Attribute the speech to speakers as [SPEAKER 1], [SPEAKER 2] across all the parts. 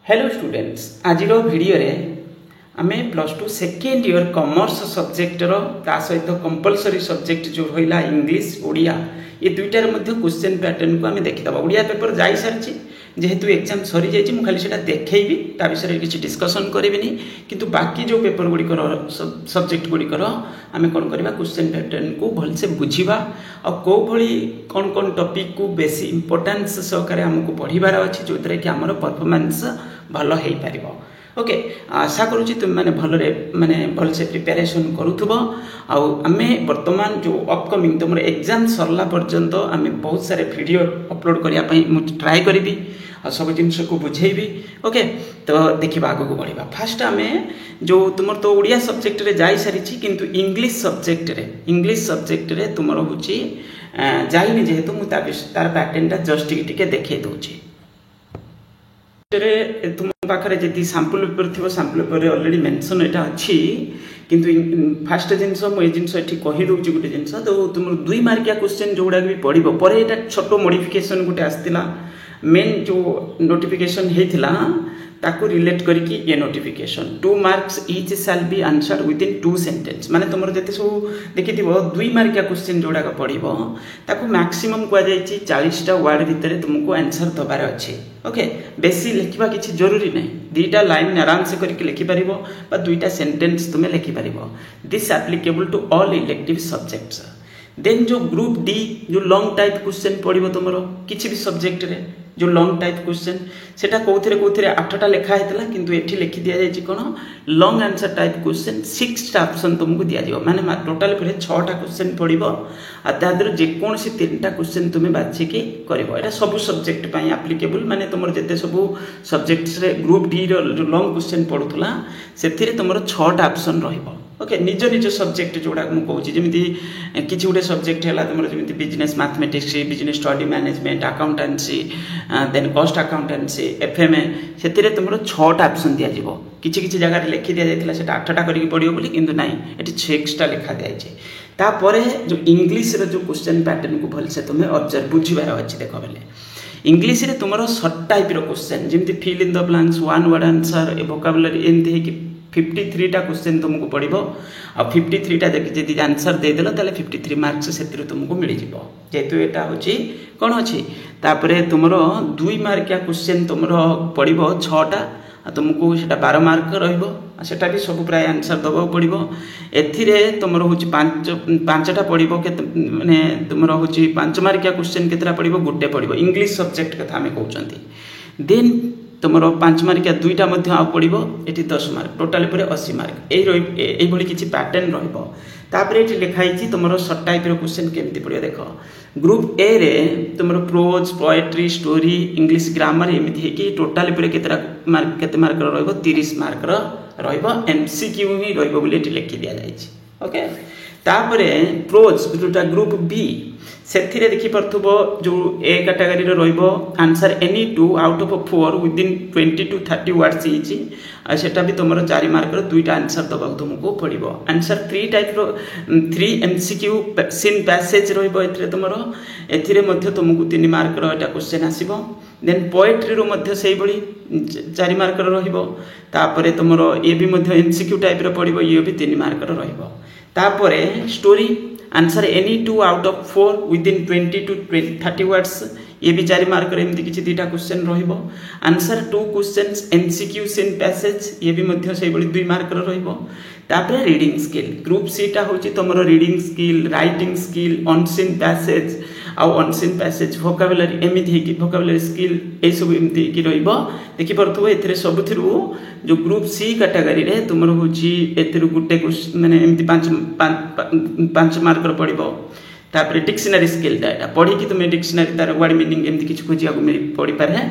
[SPEAKER 1] Hello students आज video रे आमे +2 सेकेंड ईयर कॉमर्स सब्जेक्ट रो ता सहित कंपलसरी सब्जेक्ट जो रहिला इंग्लिश ओडिया ये दुईटार मध्य क्वेश्चन पैटर्न को आमे देखिदबा। ओडिया पेपर जाई सारची जेहेतु एग्जाम सरी जाइछि मु खाली सेटा देखैबी ता विषय किछि डिस्कशन करिबिनी किंतु बाकी जो पेपर गुडी कर सब्जेक्ट गुडी कर आमे कोन करबा क्वेश्चन पैटर्न को भल से बुझिबा आ को भली कोन कोन टॉपिक को बेसी इंपोर्टेंस सहकारे हमकु पढिबार अछि जोतरे कि हमर परफॉर्मेंस भलो हेई परिबो। ओके आशा करूँ तुम मैंने भलरे माने भल से प्रिपेरेसन करूथबो आ आमे वर्तमान जो अपकमिंग तुम एग्जाम सरला पर्यंत आमे बहुत सारे वीडियो अपलोड करिया पई मु ट्राई करिबी आ सब जिनस को बुझेबी। ओके तो देखिबा आगु को बढ़िबा। फास्ट आमे जो तुमर तो ओडिया सब्जेक्ट रे जाई सारिछि किंतु इंग्लिश सब्जेक्ट रे तुमर होछि जाइनि जेहेतु मु तार पैटर्नटा जस्ट टिके देखै दोछि। तुम पाखे जी सैंपल पेपर थी सैंपल पेपर ऑलरेडी मेंशन एटा अच्छी किंतु फास्ट जिनस मुझे जिनस ये कहीदे गोटे जिनस तो तुम 2 मार्किया क्वेश्चन जो गुड़ा भी पढ़ो पर यहाँ छोट मॉडिफिकेशन गोटे आसला मेन जो नोटिफिकेशन होता ताकू रिलेट करके ये notification 2 marks each shall be answered within 2 sentence माने तुम जिते सब देखि 2 मार्किया क्वेश्चन जोड़ा पढ़ो ताकू मैक्सिमम कहुई 40टा वर्ड भितर तुमको आंसर दबार अच्छे। ओके बेसी लिखा किसी जरूरी नहीं 2टा लाइन आराम से करके लिखिपर 2टा सेंटेंस तुम्हें लिखिपर। This applicable to all elective subjects. Then जो ग्रुप डी जो लॉन्ग टाइप क्वेश्चन पड़ो तुम किसी भी सब्जेक्ट रे जो लॉन्ग टाइप क्वेश्चन सेटा कौथिरे 8टा लिखा होता किंतु एठी लिखि दिया जाय कौन लॉन्ग आंसर टाइप क्वेश्चन 6टा ऑप्शन तुमको दिया जाव माने टोटल पर 6टा क्वेश्चन पड़ो आ तादर जेकोसी 3टा क्वेश्चन तुम्हें बाछिकी करबो। एटा सब सब्जेक्ट पई एप्लीकेबल माने तुमर जते सब सब्जेक्ट्स रे ग्रुप डी रो लॉन्ग क्वेश्चन पड़ुतला सेथिरे तुमर 6टा ऑप्शन रहइबो। ओके निज निज सब्जेक्ट जोड़ा मुझे जमी किसी गोटे सब्जेक्ट है तुम जमी business mathematics business study management accountancy then cost accountancy FMA से तुम 6टा ऑप्शन दि जाव किसी किसी जगह लिखि दि जाता 8टा करके पड़ो बोली किंतु नाई ये 6टा लिखा दिखाई। तापर जो इंग्लिश रो जो क्वेश्चन पैटर्न को भलसे तुम्हें ऑब्जर्व बुझीबार अच्छी देख बेले इंग्लिश रे तुम सर्ट टाइप रो क्वेश्चन जमी fill in the blanks one word answer vocabulary एमती 53टा क्वेश्चन तुमको पड़ो आ 53टा जब आंसर देदेल ताले 53 मार्क्स से तुमको मिल जाव जेहेतु यहाँ हूँ कौन अच्छी। तापर तुम 2 मार्किया क्वेश्चन तुम पड़ो 6टा तुमको से 12 मार्क रहा भी सब प्राय आंसर दबा पड़ो एथिरे तुम हूँ 5टा पड़ो माने तुम हूँ 5 मार्किया क्वेश्चन केतटा पड़ो गोटे पड़ो इंग्लिश सब्जेक्ट कथा आम कहते। देन तुम 5 मार्किया 2टा पड़ो ये 10 मार्क टोटाल पर 80 मार्क यही किसी पैटर्न रही लिखाई तुम सर्ट टाइप क्वेश्चन केमती पड़ो देख ग्रुप ए रे तुम pros poetry story English grammar एमती टोटाल पर केते मार्क रहिबो 30 मार्क रहिबो एमसीक्यू ही रहिबो बोली लिखि दिया जायछि। ओके तापर प्रोज जोटा ग्रुप बी से देखी पार्थुब जो ए कैटेगरी रहिबो answer any 2 out of 4 within 20 to 30 words इची सेटा भी तुम 4 मार्क 2टा आंसर दबा तुमको पड़ो। आंसर 3 टाइप रो 3 एमसीक्यू सीन पैसेज रहिबो एथिरे तुमरो एथिरे मध्य तुमको 3 मार्क रो एटा क्वेश्चन आसीबो। देन पोएट्री रो मध्य सेही बडी 4 मार्क रो रहिबो। तापरे तुमरो ए भी मध्य एमसीक्यू टाइप रो पड़ो ये भी 3 मार्क रो रहिबो। तापरे story answer any 2 out of 4 within 20 to 30 words ये भी 4 मार्क एमती किसी 2टा क्वेश्चन रहिबो। Answer 2 questions MCQ seen passage ये भी मध्य से बड़ी 2 मार्क रहिबो। तापर रीडिंग स्किल ग्रुप सी टा होची तुमरो reading skill writing skill unseen passage आ अनसीन पैसेज वोकाबुलरी एमिति कि वोकाबुलरी स्किल ए सब एमती कि रहिबो देखि परथबो एथिरे सबथिरु जो ग्रुप सी कैटेगरी रे तुमरो होची एथिरु गुटे माने एमती 5 मार्क पड़ो। तापर डिक्शनरी स्किल डाटा पढ़ी कि तुम्हें डिक्शनरी तार वर्ड मीनिंग एमती किछ खोजिया को पड़ी पारे।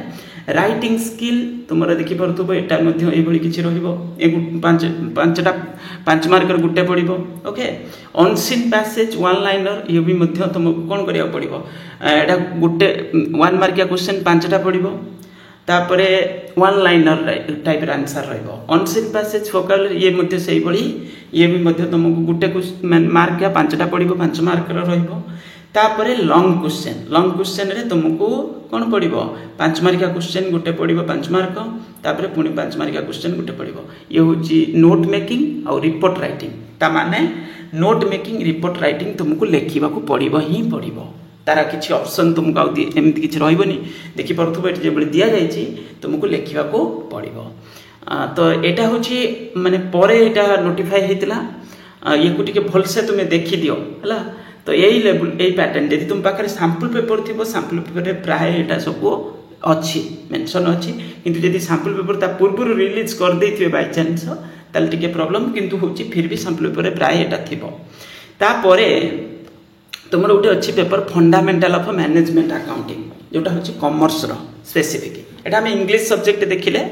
[SPEAKER 1] राइटिंग स्किल तुम देखी पार्थुब एटा मध्य एभली किछि रहिबो 5 मार्क गुटे पड़ो। Okay unseen passage one liner ये भी मध्य तुम कौन करिया पड़ो एटा गुटे 1 मार्किया क्वेश्चन 5टा पड़ो। तापरे वन लाइनर टाइप आंसर रहिबो। अनसीन पैसेज वोकाबुलरी ये मध्य सेही बड़ी ये भी मध्य तुमको गुटे मार्क 5टा पड़ो 5 मार्क रहिबो। तापर लंग क्वेश्चन रे तुमको कौन पड़ो 5 मार्किया क्वेश्चन गोटे पड़ो 5 मार्क तापर पुणी 5 मार्किया क्वेश्चन गोटे पड़ो ये हूँ नोट मेकिंग और रिपोर्ट राइटिंग ता माने नोट मेकिंग रिपोर्ट राइटिंग तुमको लिखा पड़ो ही पड़ो तार किसी ऑप्शन तुमको एमती किसी रही देखी पार्थुब ये जो दि जाए तुमको लिखा पड़ो तो यहाँ हूँ माने पर यहाँ नोटिफाई होता ये को टिके भलसे तुम्हें देखी दियो है तो यही लेवल यही पैटर्न जब तुम पाखे सैंपल पेपर थी सैंपल पेपर प्राय यहाँ सब अच्छी मेंशन अच्छी किंतु जब सैंपल पेपर ता पूर्व रिलीज कर देथिबे बाय चांस ताल टिके प्रॉब्लम किंतु होची फिर भी सैंपल पेपर प्राय एटा थिबो तापरे तुमर गोटे अच्छी paper fundamental of management accounting जोटा होची कॉमर्स रो स्पेसिफिक एटा हम इंग्लिश सब्जेक्ट देखिले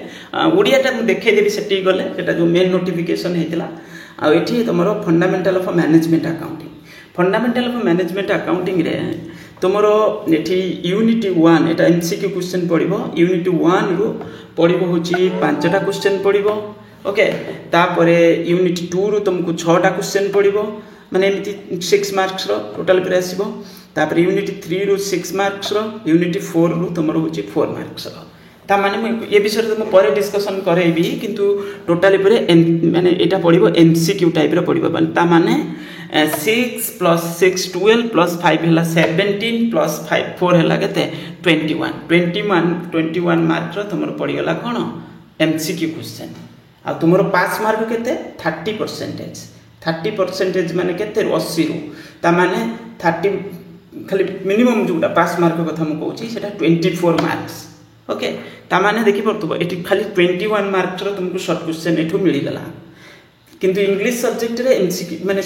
[SPEAKER 1] ओडियाटा मु देखै देबी सेठी गले एटा जो मेन नोटिफिकेशन हेतिला आ एठी तुमरो fundamental of management accounting fundamental of management accounting रे तुमरो एठी यूनिट 1 एटा एमसीक्यू क्वेश्चन पड़िबो यूनिट 1 रु पड़िबो होची 5टा क्वेश्चन पड़िबो ओके तापरे यूनिट 2 रु तुमको 6टा क्वेश्चन पड़िबो माने एमती 6 मार्क्स रो टोटल पे आसीबो तापरे यूनिट 3 रु 6 मार्क्स रो यूनिट 4 रु तुमरो होची 4 मार्क्स रो ता माने ये विषय तो पर डिस्कशन करेबी किंतु टोटल पे माने एटा पड़िबो एमसीक्यू टाइप रो पड़िबो ता माने 6 + 6 12 + 5 है 17 + 5 4 है केते 21 मार्क रो तुमरो पड़ीगला कोन एमसीक्यू क्वेश्चन आ तुमरो पास मार्क केते 30% माने केते 80 रो ता माने 30 खाली मिनिमम जोटा पास मार्क कथा हम कहूची सेटा 24 मार्क्स ओके ता माने देखि परतबो एठी खाली 21 मार्क रो तुमको शॉर्ट क्वेश्चन एठो मिली गला किंतु इंग्लिश सब्जेक्ट रे एमसीक्यू माने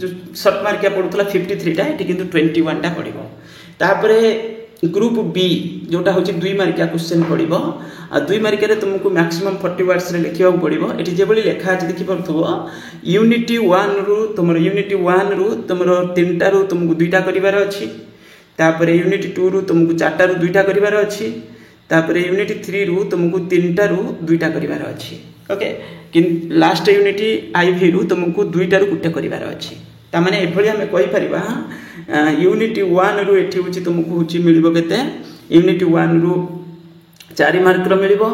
[SPEAKER 1] जो शॉर्ट मार्किया पड़ुतला 53 टा एठी किंतु 21 टा पड़िबो तापरे ग्रुप बी जोटा होची 2 मार्किया क्वेश्चन पड़िबो आ 2 मार्किया रे तुमको मैक्सिमम 40 वर्ड्स रे लिखिया पड़िबो एठी जेबली लेखा अछि देखि परथबो यूनिट 1 रु तुमरो 3टा रु तुमको 2टा करिवार अछि तापरे यूनिट 2 रु तुमको 4टा रु 2टा करिवार अछि तापरे यूनिट 3 रु तुमको 3टा रु 2टा करिवार अछि ओके कि लास्ट यूनिट आईवी रु तुमको 2टा रु 1टा करिवार अछि ता माने एभली हमें कहि परिबा यूनिट 1 रु एठी होची तुमको होची मिलिबो केते यूनिट 1 रु 4 मार्क रो मिलिबो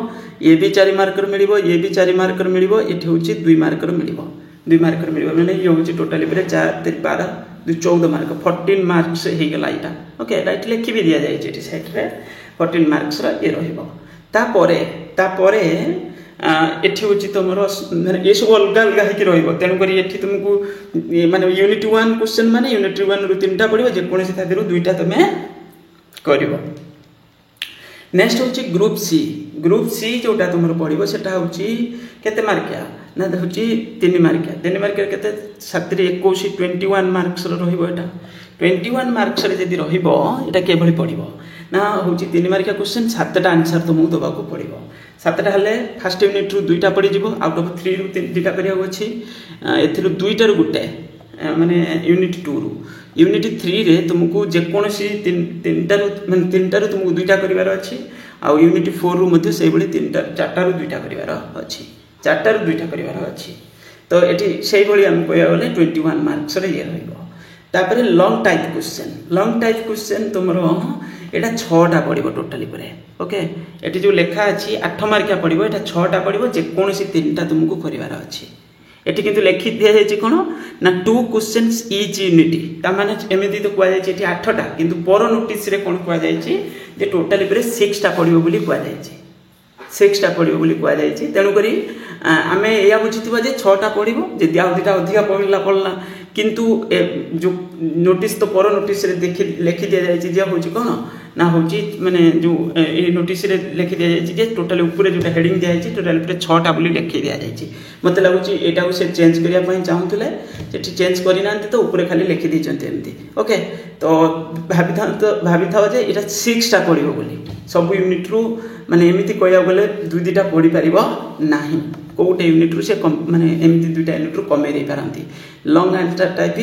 [SPEAKER 1] ये भी 4 मार्क रो मिलिबो ये भी 4 मार्क रो मिलिबो एठी होची 2 मार्क रो मिलिबो 2 मार्क रो मिलिबो माने ये होची टोटली पे 4 3 12 2 14 मार्क 14 मार्क्स हे गेला इटा ओके राइट लिखि भी दिया जाय जेटी साइड रे 14 मार्क्स रो ये रहिबो तापरे एठी होची तमरो माने ए सब अलग अलग हेकि रहइबो तेनु करी एठी तुमको माने यूनिट 1 क्वेश्चन माने यूनिट 1 रु 3टा पड़िबो जे कोनसी तादिरु 2टा तमे करिवो नेक्स्ट होची ग्रुप सी जोटा तुमरो पड़िबो सेटा होची केते मार्किया ना होची 3 मार्किया केते 7 रे 21 21 मार्क्स रो रहिबो एटा 21 मार्क्स रे जदी रहिबो एटा केभली पड़िबो ना होची 3 मार्किया क्वेश्चन 7टा आंसर तुमको दबाको पड़िबो 7टा हेले फर्स्ट यूनिट रु 2टा पड़ी जिवो आउट ऑफ 3 रु 2टा करिया अछि एथिरु 2टा रु गुटे माने यूनिट 2 रु यूनिट 3 रे तुमको जे कोनसी 3टा रु माने 3टा रु तुमको 2टा करिवार अछि आ यूनिट 4 रु मध्ये सेइ बळी 3टा 4टा रु 2टा करिवार अछि 4टा रु 2टा करिवार अछि तो एठी सेइ बळी हम कहया गले 21 मार्क्स रे ये रहइबो तापरे लॉन्ग टाइप क्वेश्चन तुमरो एटा 6टा पड़िबो टोटली परे ओके एटी जो लेखा अछि 8 मार्किया पड़िबो एटा 6टा पड़िबो जे कोनसी 3टा तुमको करिवार अछि एटी किंतु लिखि दिया जाय कोन ना 2 क्वेश्चंस ईच यूनिट ता माने एमिति तो कुआ जाय एटी 8टा किंतु पर नोटिस रे कोन कुआ जाय जे टोटली परे 6टा पड़िबो बोली कुआ जाय 6टा पड़िबो बोली कुआ जाय तेनु करी आमे या बुझितबा जे 6टा पड़िबो जे दिया अधिका पड़ला किंतु जो नोटिस तो पर नोटिस रे देखि लिखि दिया जाय जे होची कोन ना होची माने जो ए नोटिस रे लिखि दिया जाय जे टोटल ऊपर जो हेडिंग दिया जाय टोटल पे 6टा बोली लिखि दिया जाय मते लागुची एटा से चेंज करिया पई चाहुतले सेठी चेंज करि नांते तो ऊपर खाली लिखि दी चंते एमती ओके तो भाबी था जे एटा 6टा पड़िबो बोली सब यूनिट रु माने एमिति कहया गले 2-2टा पड़ी परिबो नाही कोटे यूनिट रु से माने एमिति 2टा यूनिट रु कमे दे पारंती लॉन्ग आंसर टाइप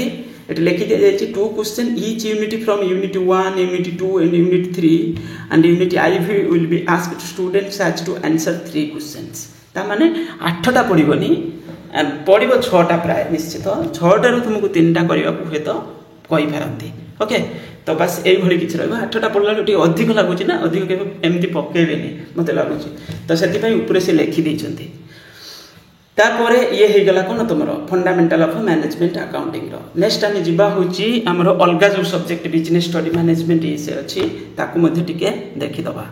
[SPEAKER 1] it लिखि दिया जाय 2 question each unit from unit 1 unit 2 and unit 3 and unit IV will be asked students has to answer 3 questions ता माने 8टा पड़िबोनी पड़िबो 6टा प्राय निश्चित 6टा रु तुमको 3टा करिवा को हेतो कहि पारंती ओके तो बस यही किसी रहा 8टा पढ़ला टे अधिक लगुच ना अधिक के एमती पकेबेनि मत लगुच तो से ऊपर से लिखिदे तापर ये हो गला कौन तुम fundamental of management accounting next आम जा आमर अलग जो सब्जेक्ट बिजनेस स्टडी मैनेजमेंट ये से अच्छी टिके देखीदबा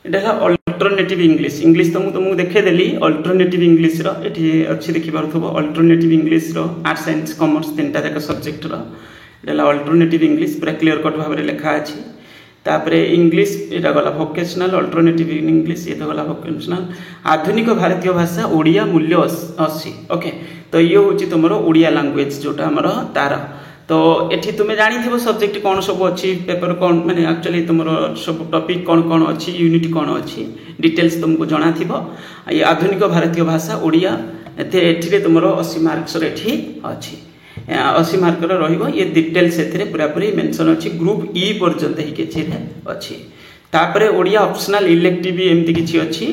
[SPEAKER 1] यहाँ अल्टरनेटिव इंग्लिश इंग्लिश तो तुमको देखेदेली अल्टरनेटिव इंग्लिश रे अच्छी देखिपो alternative English arts science commerce 3टा जाक सब्जेक्ट अल्टरनेटिव इंग्लिश पूरा क्लीयर कट भाव में लिखा अच्छी तापर इंग्लिश यहाँ गला भोकेशनल अल्टरनेटिव इंग्लिश ये तो गला भोकेशनल आधुनिक भारतीय भाषा ओडिया मूल्य 80 ओके तो ये हूँ तुम ओडिया लैंग्वेज जोटा आमर तार तो एठी तुम्हें जानी थी सब्जेक्ट कौन सब अच्छी पेपर कौन माने एक्चुअली तुम सब टॉपिक कौन कौन अच्छी यूनिट कौन अच्छी डिटेल्स तुमको जाना थी ये आधुनिक भारतीय भाषा ओडिया एठी तुम 80 मार्क्स एठी अच्छी 80 मार्क ये डिटेल्स पूरा पूरी मेंशन अच्छी ग्रुप ई पर्यंत ही किसी अच्छी तापर ओडिया ऑप्शनल इलेक्टिव एमती किसी अच्छी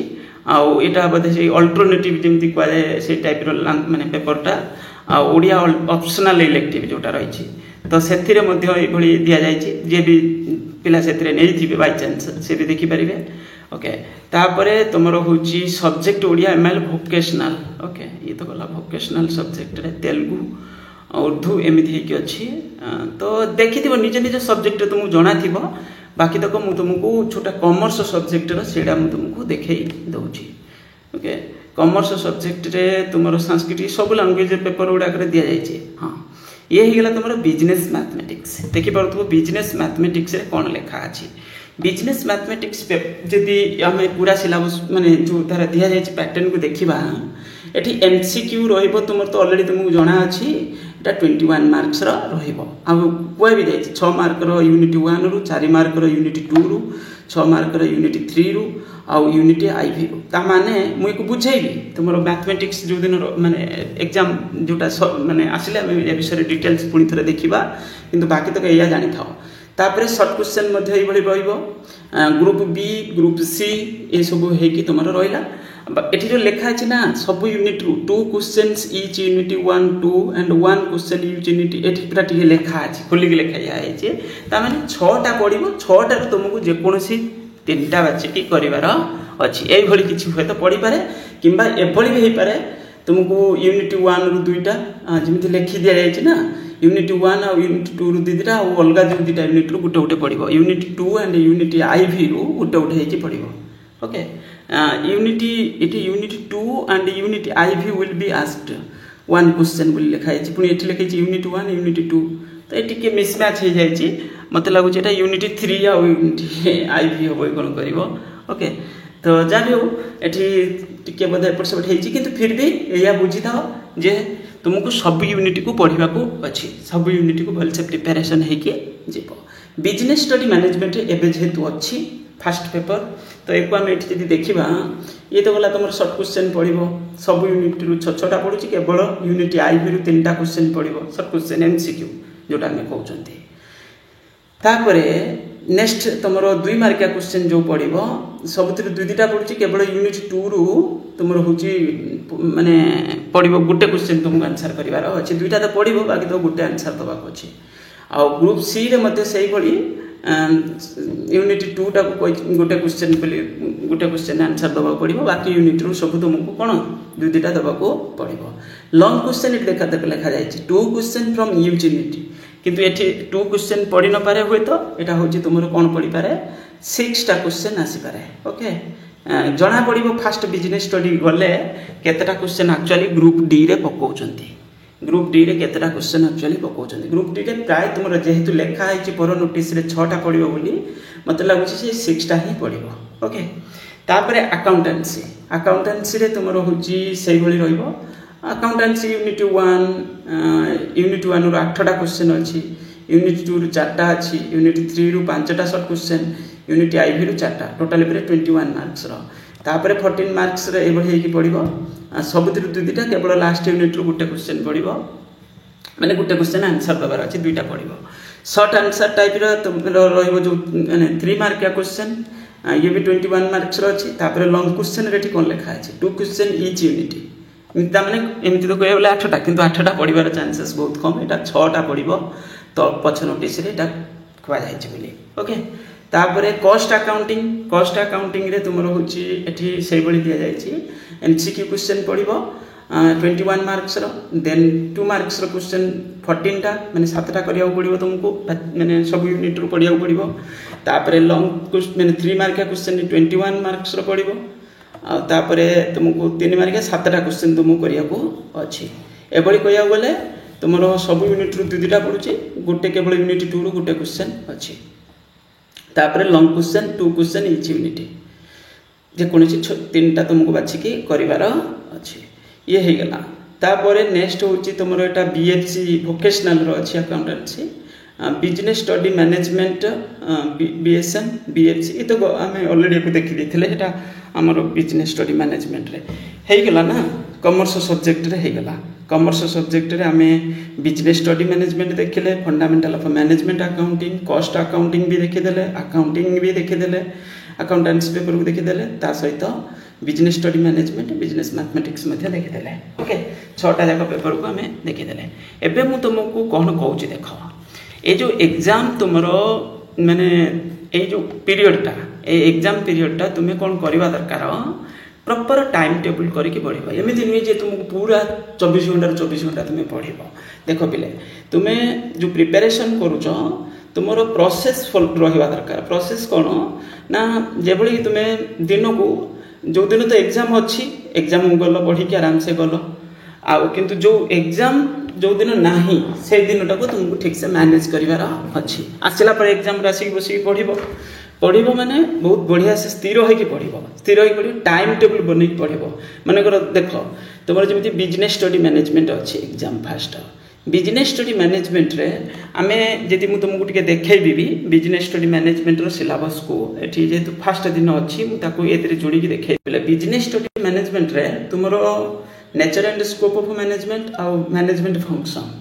[SPEAKER 1] आउ यहाँ बोधे से अल्टरनेटिव जमी कहुए से टाइप माने पेपरटा ओडिया ऑप्शनल इलेक्टिव जोटा रही तो से दि जाए जी भी पिला से नहीं बाय चांस से भी देखिपारे ओके तापर तुम हूँ subject Odia ML vocational okay ये तो गला भोकेशनल सब्जेक्ट तेलुगु उर्दू एमती अच्छी तो देखी निज निज सब्जेक्ट तुमको जाना थी बाकी तक मुझे तुमको छोटा कॉमर्स सब्जेक्ट से तुमको देखे दूसरी ओके कॉमर्स सब्जेक्ट रे तुम संस्कृत सब लैंग्वेज पेपर गुड़ाक दि जाए हाँ ये हो गला तुम बिजनेस मैथमेटिक्स देखिपो बिजनेस मैथमेटिक्स कौन लिखा अच्छी बिजनेस मैथमेटिक्स जदि आम पूरा सिलेबस माने जो तार दि जाए पैटर्न को देखा ये एमसीक्यू रो तुम तो अलरेडी तुमको जना अच्छी यहाँ 21 मार्क्स कह भी जाए 6 मार्क यूनिट 1 रु 4 मार्क यूनिट 2 रु 6 मार्क यूनिट 3 रु आउ यूनिट आईवी रु ताने मुझे बुझेबी तुम मैथमेटिक्स जो दिन माने एग्जाम जोटा माने आसिले ए विषय डिटेल्स पुणी थे देखा किंतु बाकी तक या जानी था तापर short question group B group C ये सब होगी तुम रहा ये जो लिखा है ना सब यूनिट रु 2 questions each unit 1 2 and 1 question use unit ये पूरा टे लिखा है खोलिक लिखाई ताने 6टा पढ़ 6टार तुमको जेकोसी 3टा बाछिकी करार अच्छी यही किसी हुए तो पढ़ी पारे कि एभली भी हो पारे तुमको यूनिट 1 रु 2टा जमी लिखि दि जाए ना यूनिट 1 आ यूनिट 2 रु 2टा अलग जो 2टा यूनिट रु गोटे गोटे पढ़ यूनिट 2 एंड यूनिट आईवी रु गोटे गोटे पढ़ okay unit 2 and unit IV will be asked 1 question बोली लिखाई पुणी ये लिखाई यूनिट 1 यूनिट 2 तो ये मिसमैच हो जाए मत लगुच यूनिट 3 आ यूनिट आईवी हम कौन कर ओके तो जहाँ भी हो ये बोधे एपट सेपट हो फिर भी यह बुझी था जे तुमको सब यूनिट को पढ़ा अच्छी सब यूनिट को भलसे प्रिपेरेसन हो बिजनेस स्टडी मैनेजमेंट एवं जेहेतु अच्छी फास्ट पेपर तो एक आम ये देखा ये तो गला तुम सर्ट क्वेश्चन पढ़ सब यूनिट रु 6टा पढ़ुची केवल यूनिट आईवी रु 3टा क्वेश्चन पढ़ सर्ट क्वेश्चन एमसीक्यू जोटा आम कहते तापर नेक्स्ट तुम 2 मार्किया क्वेश्चन जो पढ़ सब 2-2टा पढ़ुची केवल यूनिट 2 रु तुम हूँ माने पढ़ गोटे क्वेश्चन तुमको आंसर करार अच्छे 2टा तो पढ़ बाकी तो गोटे आंसर दवा अच्छे आ ग्रुप सी रे से यूनिट 2टा गोटे क्वेश्चन गोटे क्वेश्चन आंसर दवा पड़ो बाकी यूनिट रु सब तुमको कौन 2-2टा दवा पड़ो लॉन्ग क्वेश्चन ये लिखा जाए 2 क्वेश्चन फ्रॉम यूज यूनिट किंतु ये 2 क्वेश्चन पढ़ी न पारे हुए तो यहाँ हूँ तुम कौन पढ़ी पारे 6टा क्वेश्चन आसीपारे ओके जना पड़ो फास्ट बिजनेस स्टडी गले केतेटा क्वेश्चन एक्चुअली ग्रुप डी रे पकाउछंती ग्रुप डी रे केतेटा क्वेश्चन एक्चुअली पकाउछंती ग्रुप डी रे प्राय तुम जेहेतु लिखा है पर नोटिस रे 6टा पड़ो बोली मत लगुच 6टा ही पड़ो ओके तापर अकाउंटेंसी रे तुम हूँ से अकाउंटेंसी यूनिट 1 रू 8टा क्वेश्चन अच्छी यूनिट 2 रू 4टा अच्छी यूनिट 3 रू 5टा सर्ट क्वेश्चन यूनिट आईवी रू 4टा टोटाल 21 मार्क्स तापर 14 मार्क्स ये पड़ो सब 2-2टा केवल लास्ट यूनिट रू गोटे क्वेश्चन पड़ो मैंने गोटे क्वेश्चन आंसर दबार अच्छे 2टा पड़ो सर्ट आंसर टाइप रो 3 मार्किया क्वेश्चन ये भी 21 मार्क्स अच्छी तापर लॉन्ग क्वेश्चन रे कौन लिखा है 2 क्वेश्चन ईच यूनिट मैंने एमती तो कह 8टा कि 8टा पढ़ार चांसेस बहुत कम यहाँ 6टा पड़ो तो पछ नोटिस खुआ जाइए बोली ओके तापर कॉस्ट अकाउंटिंग रे तुम होची एठी से बळी दिया जाइए एमसीक्यू क्वेश्चन पड़िबो 21 मार्क्स देन 2 मार्क्स क्वेश्चन 14 टा माने 7टा करिया पड़िबो तुमको माने सब यूनिट रो पड़िया पड़िबो तापर लॉन्ग क्वेश्चन माने 3 मार्क क्वेश्चन 21 मार्क्स रो पड़िबो आ तापर तुमको 3 मार्क 7टा क्वेश्चन तुमको करिया को अछि एबळी कहिया गले तुमरो सब यूनिट रो दुटा पड़ुची गोटे केवल यूनिट 2 रो गोटे क्वेश्चन अछि तापर long question 2 question each unit जे कोनसी 3टा तुमको बाछी की करिवार अछि ये हो गला तापर नेक्स्ट हूँ तुम एटा बीएफसी वोकेशनल रो अच्छी accountancy business study management BSM BFC ये तो आम अलरेडी देखी देते आमर बिजनेस स्टडी मैनेजमेंट रे हो गला ना कॉमर्स सब्जेक्ट रे हो गला कॉमर्स सब्जेक्ट रे आम बिजनेस स्टडी मैनेजमेंट देखिले fundamental of management accounting cost accounting भी देखीदे अकाउंटिंग भी देखीदे अकाउंटेंसी पेपर को देखीदे ता सहित business study management business mathematics देखीदे ओके 6टा जाक पेपर को आम देखीदे एबे मु तुमको कौन कहूँ देख ये जो एग्जाम तुमर माने ये जो पीरियडटा एग्जाम पीरियडटा तुम्हें कौन करवा दरकार प्रॉपर टाइम टेबल करके पढ़ एमती नुहे जे तुमको पूरा 24 घंटा तुम्हें पढ़ देख पिले तुम्हें जो प्रिपेरेसन करुच तुम प्रोसेस रहा दरकार प्रोसेस कौन ना जेभली तुम्हें दिन को जो दिन तो एग्जाम अच्छी एग्जाम गल पढ़ी आराम से गल किंतु जो एग्जाम जो दिन नहीं से दिन को तुमको ठीक से मैनेज करार अच्छी आसला पर एग्जाम आसिक बसिक पढ़ माने बहुत बढ़िया से स्थिर होकर पढ़ टाइम टेबल बन पढ़ मानकर देख तुम जमी बिजनेस स्टडी मैनेजमेंट अच्छी exam fast business study management रे आमे जदि मु तुमको टिके देखैबी भी बिजनेस स्टडी मैनेजमेंट रो सिलेबस को एठी जेतु फास्ट दिन अछि मु ताको एतरे जोड़ी के देखैबले बिजनेस स्टडी मैनेजमेंट रे तुमरो nature and scope of management आ मैनेजमेंट फंक्शन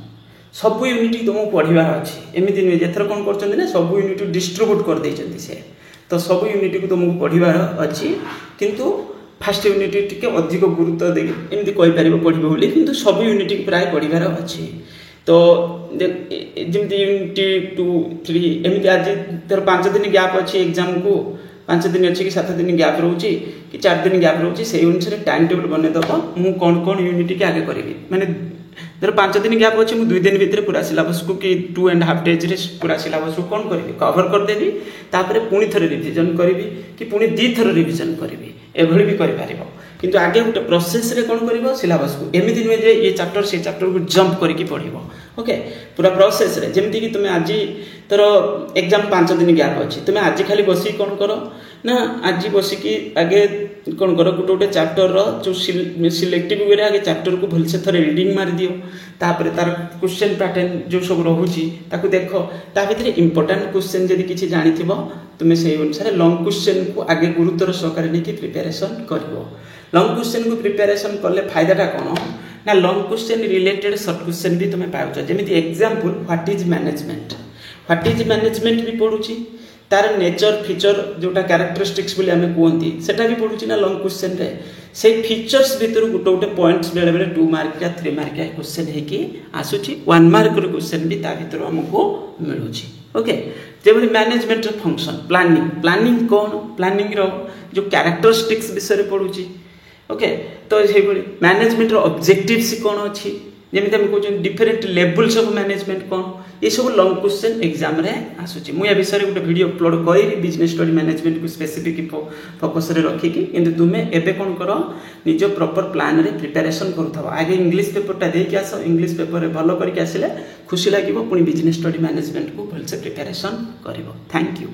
[SPEAKER 1] सब यूनिट तुमको पढ़िबार अछि एमिति नै जेथर कोन करचंदी ना सब यूनिट डिस्ट्रीब्यूट कर दैचंदी से तो सब यूनिट को तुमको पढ़िबार अछि किंतु फास्ट यूनिट टिके अधिक गुरुत्व दे एमती कहि परिबो पढ़िबो बोली किंतु सब यूनिट प्राय पढ़िबार अछि तो जमती यूनिट 2 3 एमती आज तर 5 दिन गैप अछि एग्जाम को 5 दिन अच्छी कि 7 दिन गैप रोची कि 4 दिन गैप रोची से अनुसार टाइम टेबल बने दब मु कौन यूनिट के आगे करी माने धर 5 दिन गैप अच्छे मुझे 2 दिन भितर पूरा सिलेबस को कि 2.5 डेज रे पूरा सिलेबस को कौन करी कवर करदेवी तापर पुणी थरे रिविजन करी कि पुणी 2 थर रिविजन करी एभली भी करि पारिबो किंतु आगे गोटे प्रोसेस रे कोन करिवो सिलेबस को एमिति नुहे जे ये चैप्टर को जंप करके पढ़िबो ओके पूरा प्रोसेस रे जेमति कि तुमे आज तोर एग्जाम 5 दिन गैप अछि तुमे आज खाली बसी कोन करो ना आज बसी कि आगे कोन करो गोटे चैप्टर रो जो सिलेक्टिव वे आगे चैप्टर को भलसे थरे रीडिंग मार दियो तापर तार क्वेश्चन पैटर्न जो सब रहउची ताकू देखो ता भितरे इंपोर्टेंट क्वेश्चन जदी किछि जानिथिबो तुमे सेही अनुसार लॉन्ग क्वेश्चन को आगे गुरुत्वर सहकारे नेकी प्रिपरेशन करबो लॉन्ग क्वेश्चन को प्रिपरेशन करले फायदाटा कोन ना long question related short question भी तुमे पाउछ जेमिति एग्जांपल व्हाट इज मैनेजमेंट भी पढुची तार नेचर फीचर जोटा कैरेक्टरिस्टिक्स बोली आमे कोंती सेटा भी पढुची ना लॉन्ग क्वेश्चन रे से फीचर्स भीतर गोटे पॉइंट्स बेले बेले 2 मार्क या 3 मार्क या क्वेश्चन है कि आसुची 1 मार्क रो क्वेश्चन भी ता भीतर हमको मिलुची ओके जेबली मैनेजमेंट फंक्शन प्लानिंग कौन प्लानिंग रो जो कैरेक्टरिस्टिक्स विषय पढुची ओके तो से मैनेजमेंट रो ऑब्जेक्टिव्स कौन अछि जेमिति हम कहू डिफरेंट लेवल्स ऑफ मैनेजमेंट कौन ये सब लॉन्ग क्वेश्चन एग्जाम रे आसुची मु या विषय रे गोटे वीडियो अपलोड करी बिजनेस स्टडी मैनेजमेंट को स्पेसिफिक फोकस रे रखी कि किंतु तुमे एबे कोन करो निजो प्रॉपर प्लान रे प्रिपरेशन करथबो आगे इंग्लिश पेपर टा देके आसो इंग्लिश पेपर रे भलो करके आसिले खुशी लागिवो पुनी बिजनेस स्टडी मैनेजमेंट को भलसे प्रिपरेशन करिवो थैंक यू।